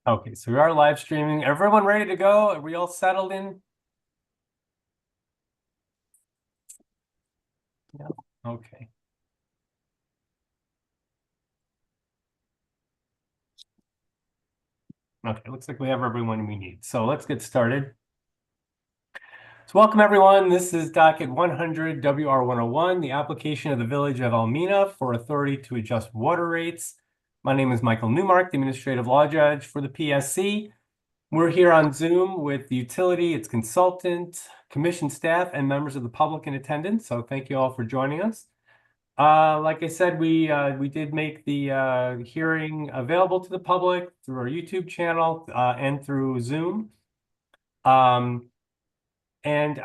Okay, so we are live streaming. Everyone ready to go? Are we all settled in? Yeah. Okay. Okay, looks like we have everyone we need. So let's get started. So welcome everyone. This is Docket 100 WR101, the application of the Village of Almena for authority to adjust water rates. My name is Michael Newmark, the Administrative Law Judge for the PSC. We're here on Zoom with the utility, its consultant, commission staff, and members of the public in attendance. So thank you all for joining us. Like I said, we did make the hearing available to the public through our YouTube channel and through Zoom. And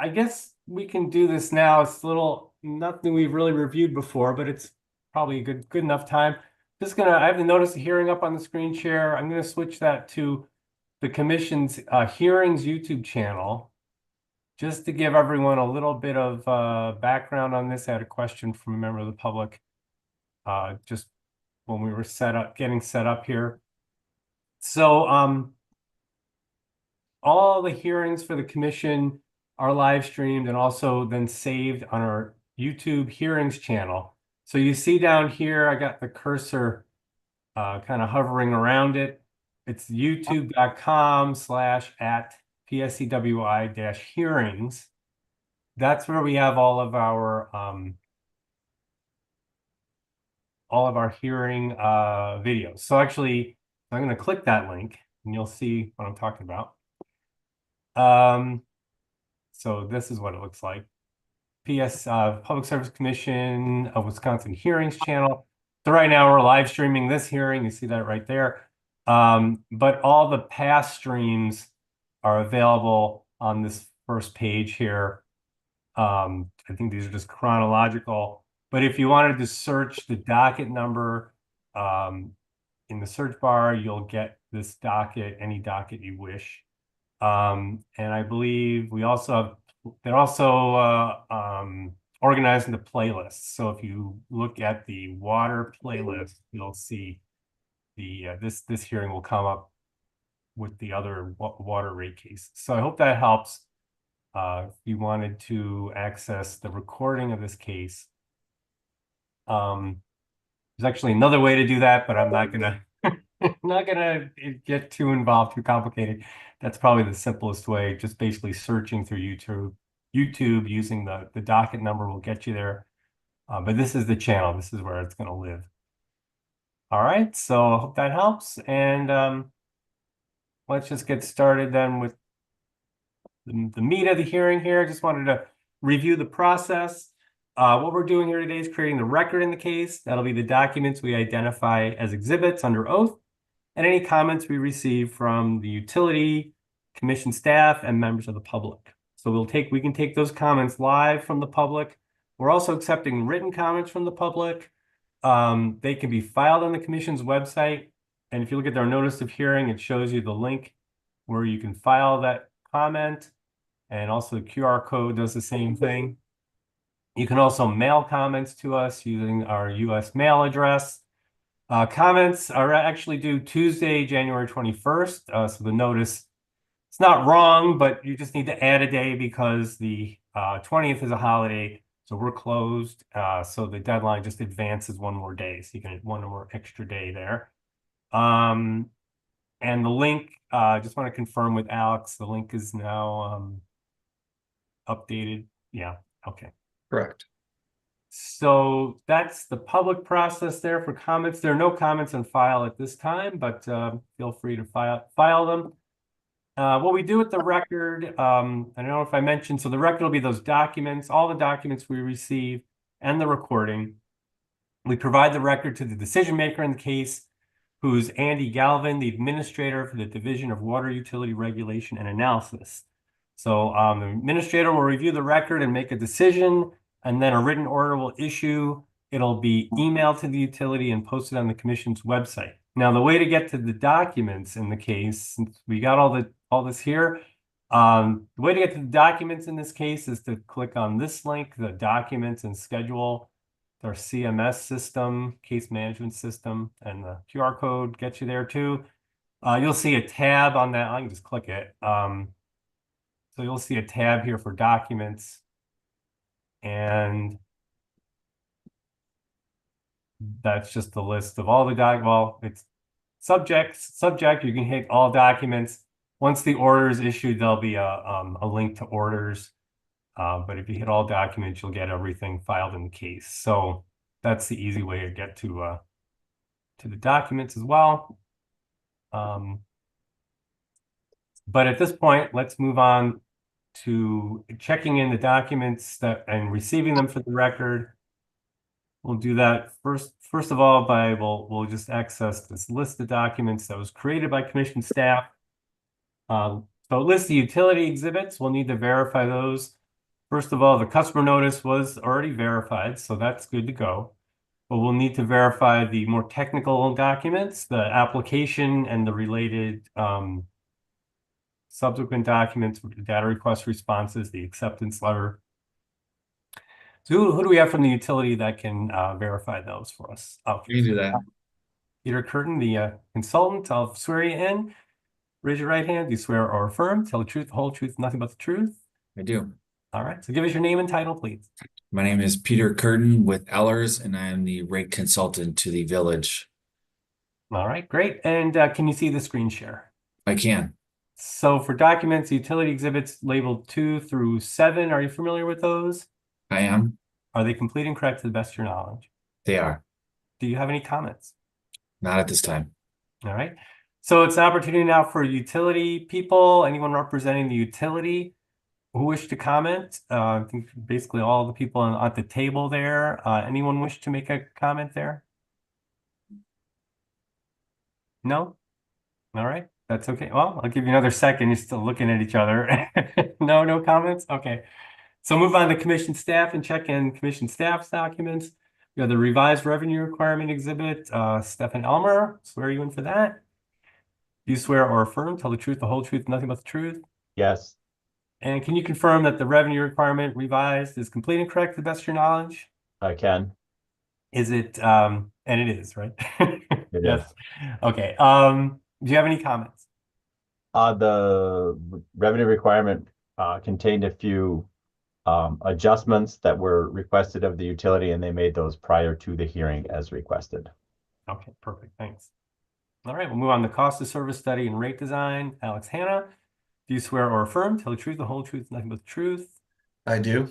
I guess we can do this now. It's a little nothing we've really reviewed before, but it's probably a good enough time. I have the notice of hearing up on the screen share. I'm gonna switch that to the commission's hearings YouTube channel, just to give everyone a little bit of background on this. I had a question from a member of the public just when we were getting set up here. So all the hearings for the commission are live streamed and also then saved on our YouTube hearings channel. So you see down here, I got the cursor kind of hovering around it. It's youtube.com/@PSCWI-hearings. That's where we have all of our hearing videos. So actually, I'm going to click that link and you'll see what I'm talking about. So this is what it looks like. Public Service Commission of Wisconsin Hearings channel. So right now we're live streaming this hearing. You see that right there. But all the past streams are available on this first page here. I think these are just chronological. But if you wanted to search the docket number in the search bar, you'll get this docket, any docket you wish. And I believe we also have, they're also organized into playlists. So if you look at the water playlist, you'll see the this hearing will come up with the other water rate case. So I hope that helps. If you wanted to access the recording of this case, there's actually another way to do that, but I'm not gonna not gonna get too involved, too complicated. That's probably the simplest way. Just basically searching through YouTube using the docket number will get you there. But this is the channel. This is where it's going to live. All right. So I hope that helps. And let's just get started then with the meat of the hearing here. I just wanted to review the process. What we're doing here today is creating the record in the case. That'll be the documents we identify as exhibits under oath, and any comments we receive from the utility, commission staff, and members of the public. So we can take those comments live from the public. We're also accepting written comments from the public. They can be filed on the commission's website. And if you look at their notice of hearing, it shows you the link where you can file that comment. And also the QR code does the same thing. You can also mail comments to us using our US mail address. Comments are actually due Tuesday, January 21st. So the notice, it's not wrong, but you just need to add a day because the 20th is a holiday. So we're closed. So the deadline just advances one more day. So you can get one more extra day there. And the link, just want to confirm with Alex, the link is now updated. Yeah, okay. Correct. So that's the public process there for comments. There are no comments on file at this time, but feel free to file them. What we do with the record, I don't know if I mentioned, so the record will be those documents, all the documents we receive and the recording. We provide the record to the decision maker in the case, who's Andy Galvin, the administrator for the Division of Water Utility Regulation and Analysis. So the administrator will review the record and make a decision, and then a written order will issue. It'll be emailed to the utility and posted on the commission's website. Now, the way to get to the documents in the case, since we got all this here, The way to get to the documents in this case is to click on this link, the documents and schedule. Our CMS system, case management system, and the QR code gets you there too. You'll see a tab on that. I can just click it. So you'll see a tab here for documents, and that's just the list of all the well, it's subject. You can hit all documents. Once the order is issued, there'll be a link to orders. But if you hit all documents, you'll get everything filed in the case. So that's the easy way to get to the documents as well. But at this point, let's move on to checking in the documents and receiving them for the record. We'll do that first of all by we'll just access this list of documents that was created by commission staff. So list the utility exhibits. We'll need to verify those. First of all, the customer notice was already verified, so that's good to go. But we'll need to verify the more technical documents, the application and the related subsequent documents, data request responses, the acceptance letter. So who do we have from the utility that can verify those for us? You can do that. Peter Curtin, the consultant. I'll swear you in. Raise your right hand. Do you swear or affirm? Tell the truth, the whole truth, nothing but the truth? I do. All right. So give us your name and title, please. My name is Peter Curtin with Ellers, and I am the rate consultant to the village. All right, great. And can you see the screen share? I can. So for documents, utility exhibits labeled 2 through 7, are you familiar with those? I am. Are they complete and correct to the best of your knowledge? They are. Do you have any comments? Not at this time. All right. So it's an opportunity now for utility people, anyone representing the utility who wish to comment. I think basically all the people at the table there. Anyone wish to make a comment there? No? All right. That's okay. Well, I'll give you another second. You're still looking at each other. No comments? Okay. So move on to commission staff and check in commission staff's documents. We have the revised revenue requirement exhibit. Stefan Elmer, swear you in for that? Do you swear or affirm, tell the truth, the whole truth, nothing but the truth? Yes. And can you confirm that the revenue requirement revised is complete and correct to the best of your knowledge? I can. Is it, and it is, right? It Yes. is. Okay. Do you have any comments? The revenue requirement contained a few adjustments that were requested of the utility, and they made those prior to the hearing as requested. Okay, perfect. Thanks. All right, we'll move on to cost of service study and rate design. Alex Hanna, do you swear or affirm, tell the truth, the whole truth, nothing but the truth? I do.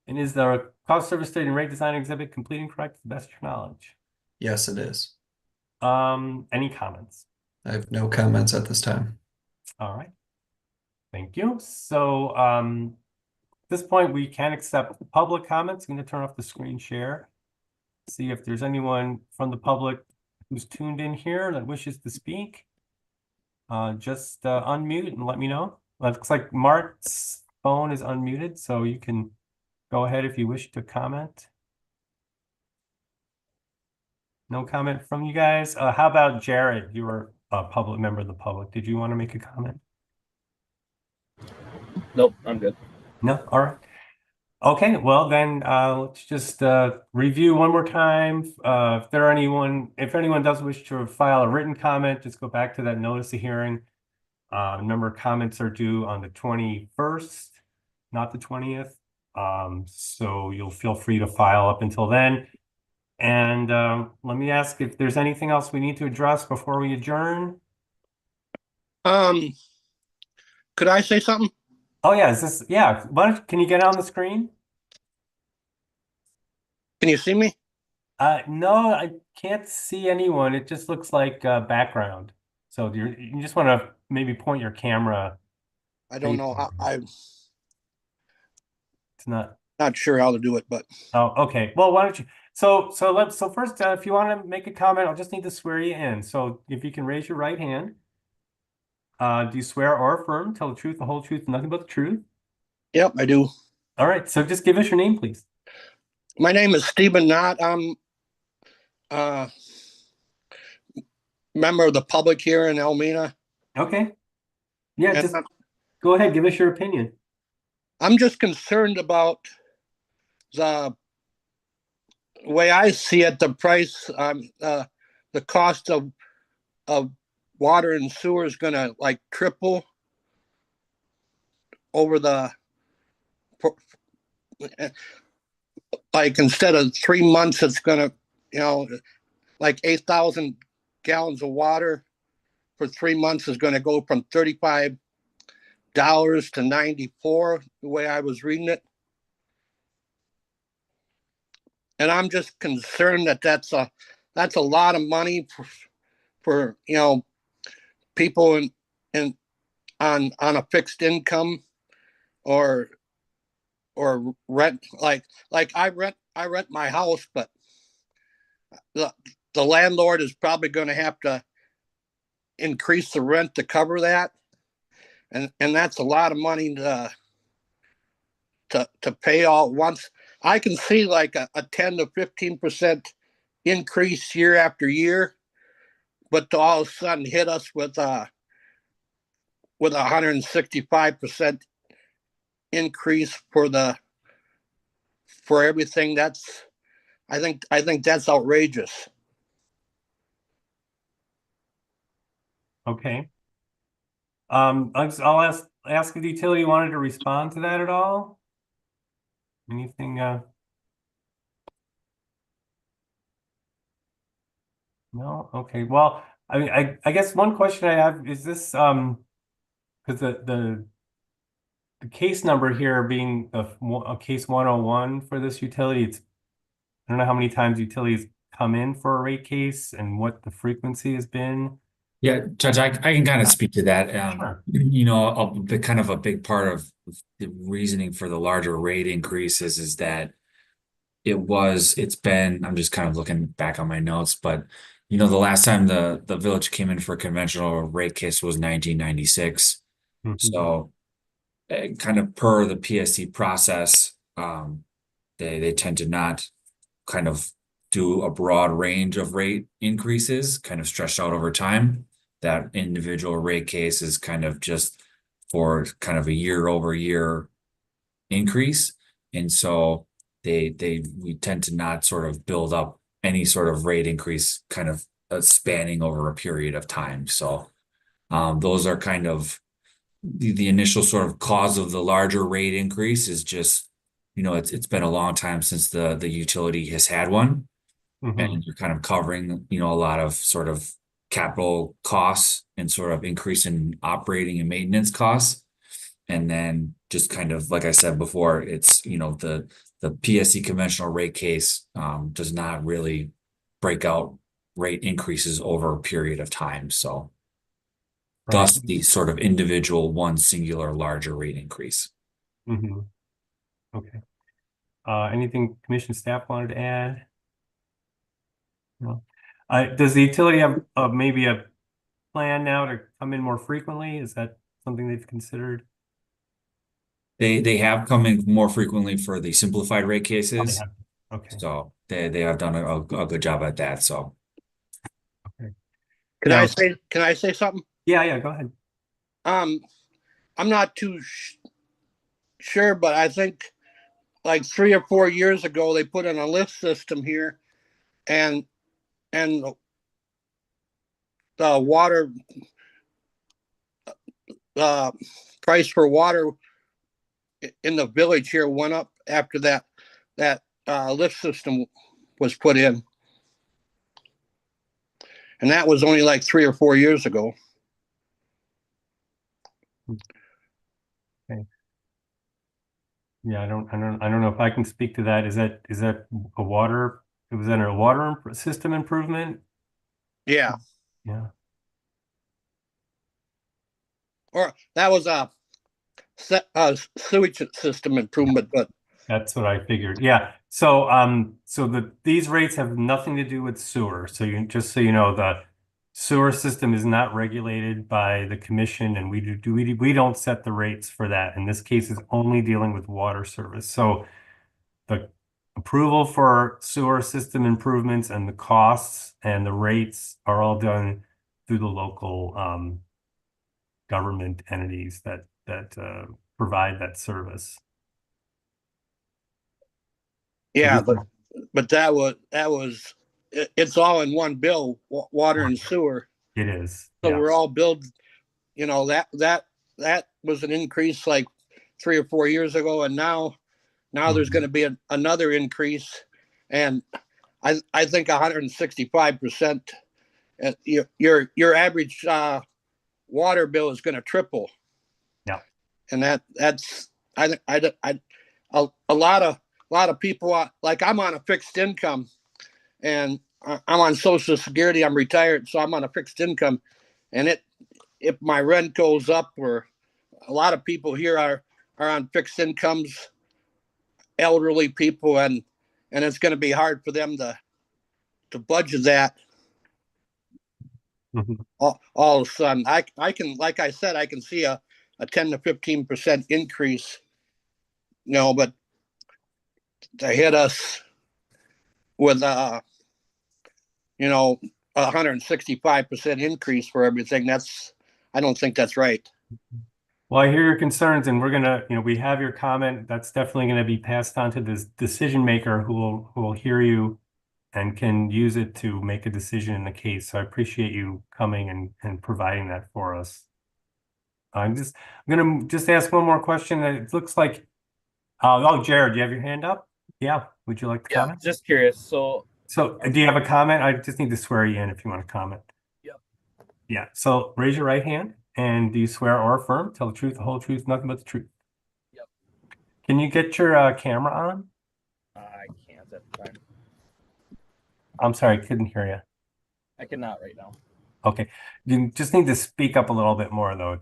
And is the cost of service study and rate design exhibit complete and correct to the best of your knowledge? Yes, it is. Any comments? I have no comments at this time. All right. Thank you. So at this point, we can accept public comments. I'm going to turn off the screen share. See if there's anyone from the public who's tuned in here that wishes to speak. Just unmute and let me know. Well, it looks like Mark's phone is unmuted, so you can go ahead if you wish to comment. No comment from you guys. How about Jared? You were a public member of the public. Did you want to make a comment? Nope, I'm good. No? All right. Okay, well then let's just review one more time. If anyone does wish to file a written comment, just go back to that notice of hearing. Number of comments are due on the 21st, not the 20th. So you'll feel free to file up until then. And let me ask if there's anything else we need to address before we adjourn. Could I say something? Oh yeah, yeah. Can you get on the screen? Can you see me? No, I can't see anyone. It just looks like background. So you just want to maybe point your camera. I don't know how, I'm It's not. not sure how to do it, but Oh, okay. Well, why don't you? So first, if you want to make a comment, I'll just need to swear you in. So if you can raise your right hand. Do you swear or affirm, tell the truth, the whole truth, nothing but the truth? yep, I do. All right. So just give us your name, please. My name is Stephen Knott. I'm member of the public here in Almena. Okay. Yeah, And just I'm- Go ahead, give us your opinion. I'm just concerned about the way I see it, the price, the cost of water and sewer is gonna like triple over like instead of 3 months, it's gonna, like 8,000 gallons of water for 3 months is gonna go from $35 to 94, the way I was reading it. And I'm just concerned that that's a lot of money for people in on a fixed income or rent, like I rent my house, but the landlord is probably going to have to increase the rent to cover that, and that's a lot of money to pay all at once. I can see like a 10 to 15% increase year after year, but to all of a sudden hit us with 165% increase for everything. I think that's outrageous. Okay. I'll ask if the utility wanted to respond to that at all. Anything? No. Okay. Well, I mean, I guess one question I have is this, because the case number here being a case 101 for this utility, I don't know how many times utilities come in for a rate case and what the frequency has been. Yeah, Judge, I can kind of speak to that. Sure. Kind of a big part of the reasoning for the larger rate increases is that it's been, I'm just kind of looking back on my notes, but the last time the village came in for a conventional rate case was 1996. Mhm. So kind of per the PSC process, they tend to not kind of do a broad range of rate increases, kind of stretched out over time. That individual rate case is kind of just for kind of a year over year increase. And so we tend to not sort of build up any sort of rate increase kind of spanning over a period of time. So those are kind of the initial sort of cause of the larger rate increase is just, it's been a long time since the utility has had one. Mhm. And you're kind of covering, a lot of sort of capital costs and sort of increase in operating and maintenance costs. And then just kind of, like I said before, it's, the PSC conventional rate case does not really break out rate increases over a period of time. So Right. thus the sort of individual one singular larger rate increase. Mhm. Okay. Anything commission staff wanted to add? No. Does the utility have maybe a plan now to come in more frequently? Is that something they've considered? They have come in more frequently for the simplified rate Oh, they cases. have. Okay. So they have done a good job at that. So Can Yeah. I say something? Yeah, go ahead. I'm not too sure, but I think like 3 or 4 years ago they put in a lift system here, and the water price for water in the village here went up after that lift system was put in, and that was only like 3 or 4 years ago. Okay. Yeah, I don't know if I can speak to that. Is that a water? Was that a water system improvement? Yeah, Yeah. or that was a sewage system improvement, but That's what I figured. Yeah. So these rates have nothing to do with sewer. So just so you know, the sewer system is not regulated by the commission, and we don't set the rates for that. In this case, is only dealing with water service. So the approval for sewer system improvements and the costs and the rates are all done through the local government entities that provide that service. Yeah, this but it's all in one bill, water and sewer. It is. So Yeah. we're all billed, that was an increase like 3 or 4 years ago. And now there's going to be another increase. And I think 165%, your average water bill is going to triple. Yeah. And that's, a lot of people, like I'm on a fixed income and I'm on Social Security. I'm retired, so I'm on a fixed income. And if my rent goes up, or a lot of people here are on fixed incomes, elderly people, and it's going to be hard for them to budget that all of a sudden. I can, like I said, I can see a 10 to 15% increase, but to hit us with 165% increase for everything, I don't think that's right. Well, I hear your concerns, and we're gonna, we have your comment. That's definitely going to be passed on to this decision maker who will hear you and can use it to make a decision in the case. So I appreciate you coming and providing that for us. I'm gonna ask one more question. It looks like, Jared, do you have your hand up? Yeah. Would you like to comment? Just curious. So do you have a comment? I just need to swear you in if you want to comment. Yep. Yeah. So raise your right hand. And do you swear or affirm? Tell the truth, the whole truth, nothing but the truth. Yep. Can you get your camera on? I can't at the time. I'm sorry, I couldn't hear you. I cannot right now. Okay. You just need to speak up a little bit more, though.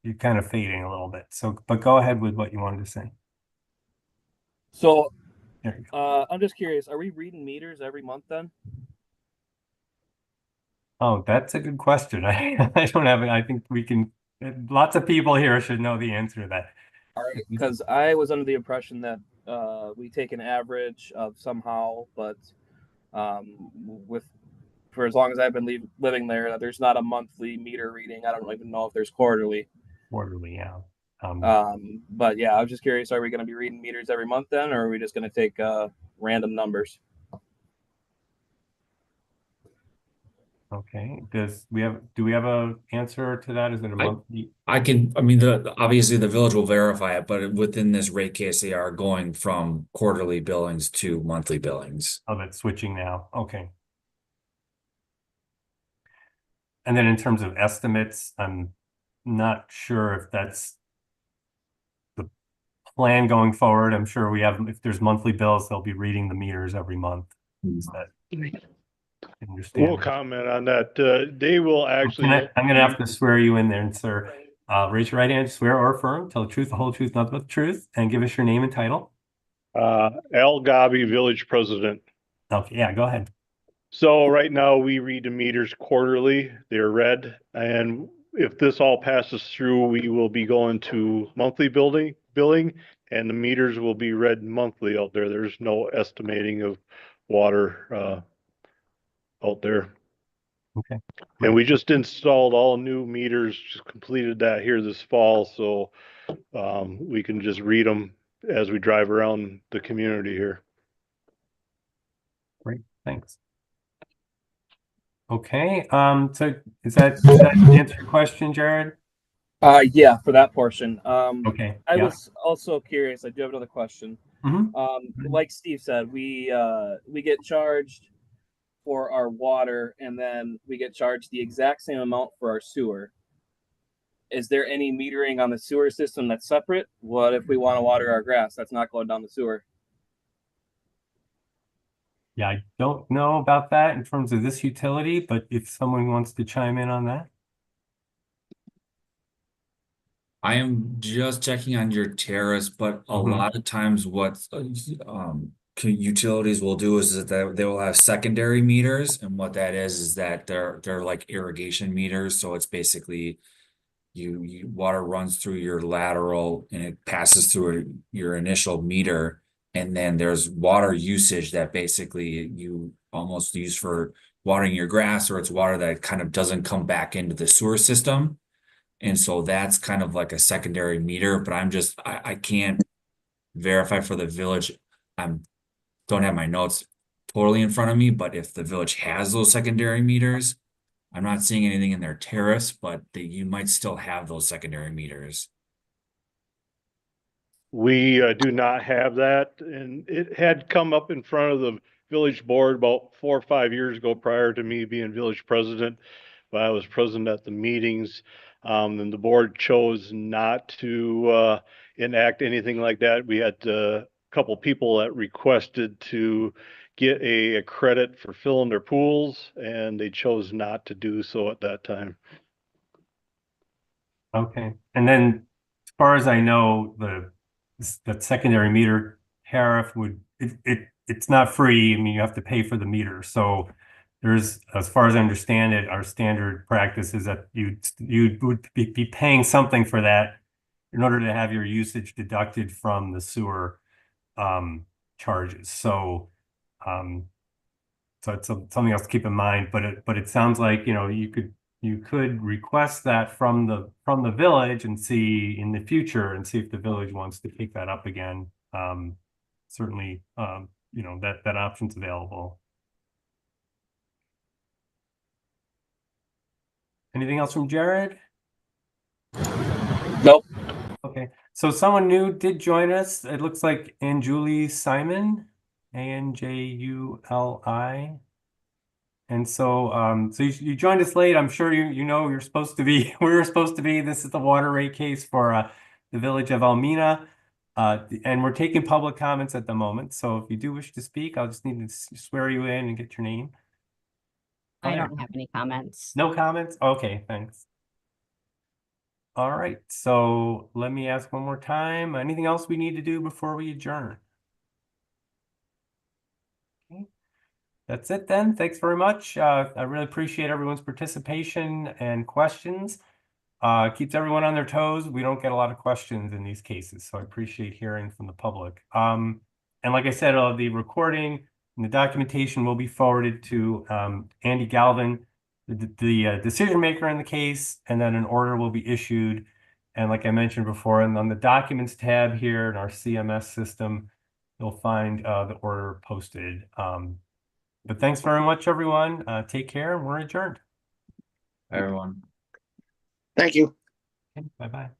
You're kind of fading a little bit. So, but go ahead with what you wanted to say. So There you go. I'm just curious, are we reading meters every month then? Oh, that's a good question. I don't have it. I think lots of people here should know the answer to that. All right, because I was under the impression that we take an average of somehow, but for as long as I've been living there, there's not a monthly meter reading. I don't even know if there's quarterly. Quarterly, yeah. But yeah, I was just curious, are we going to be reading meters every month then, or are we just going to take random numbers? Okay. Do we have a answer to that? Is it a monthly? Obviously the village will verify it, but within this rate case, they are going from quarterly billings to monthly billings. Oh, that's switching now. Okay. And then in terms of estimates, I'm not sure if that's the plan going forward. I'm sure if there's monthly bills, they'll be reading the meters every month. Is that understand? We'll comment on that. They will actually. I'm going to have to swear you in there, sir. Raise your right hand, swear or affirm, tell the truth, the whole truth, nothing but the truth, and give us your name and title. Al Gabi, village president. Okay, yeah, go ahead. So right now we read the meters quarterly. They're read, and if this all passes through, we will be going to monthly billing, and the meters will be read monthly out there. There's no estimating of water out there. Okay. And we just installed all new meters, just completed that here this fall, so we can just read them as we drive around the community here. Great, thanks. Okay, so does that answer your question, Jared? Yeah, for that portion. Okay. I was also curious. I do have another question. Mm-hmm. Like Steve said, we get charged for our water, and then we get charged the exact same amount for our sewer. Is there any metering on the sewer system that's separate? What if we want to water our grass? That's not going down the sewer. Yeah, I don't know about that in terms of this utility, but if someone wants to chime in on that. I am just checking on your terrace, but a lot of times what utilities will do is that they will have secondary meters, and what that is that they're like irrigation meters. So it's basically water runs through your lateral and it passes through your initial meter, and then there's water usage that basically you almost use for watering your grass, or it's water that kind of doesn't come back into the sewer system. And so that's kind of like a secondary meter, but I can't verify for the village. Don't have my notes totally in front of me, but if the village has those secondary meters, I'm not seeing anything in their tariffs, but you might still have those secondary meters. We do not have that, and it had come up in front of the village board about 4 or 5 years ago prior to me being village president. But I was present at the meetings, and the board chose not to enact anything like that. We had a couple people that requested to get a credit for filling their pools, and they chose not to do so at that time. Okay, and then as far as I know, that secondary meter tariff it's not free. I mean, you have to pay for the meter. So there's, as far as I understand it, our standard practice is that you would be paying something for that in order to have your usage deducted from the sewer charges. So it's something else to keep in mind. But it sounds like, you know, you could request that from the village and see in the future and see if the village wants to pick that up again. Certainly, you know, that option's available. Anything else from Jared? Nope. Okay, so someone new did join us. It looks like Anjuli Simon, Anjuli. And so, so you joined us late. I'm sure you know you're supposed to be. We were supposed to be. This is the water rate case for the village of Almena, and we're taking public comments at the moment. So if you do wish to speak, I'll just need to swear you in and get your name. I don't have any comments. No comments? Okay, thanks. All right, so let me ask one more time. Anything else we need to do before we adjourn? Okay. That's it then. Thanks very much. I really appreciate everyone's participation and questions. Keeps everyone on their toes. We don't get a lot of questions in these cases, so I appreciate hearing from the public. And like I said, the recording and the documentation will be forwarded to Andy Galvin, the decision maker in the case, and then an order will be issued. And like I mentioned before, and on the documents tab here in our CMS system, you'll find the order posted. But thanks very much, everyone. Take care, and we're adjourned. Everyone. Thank you. Bye-bye.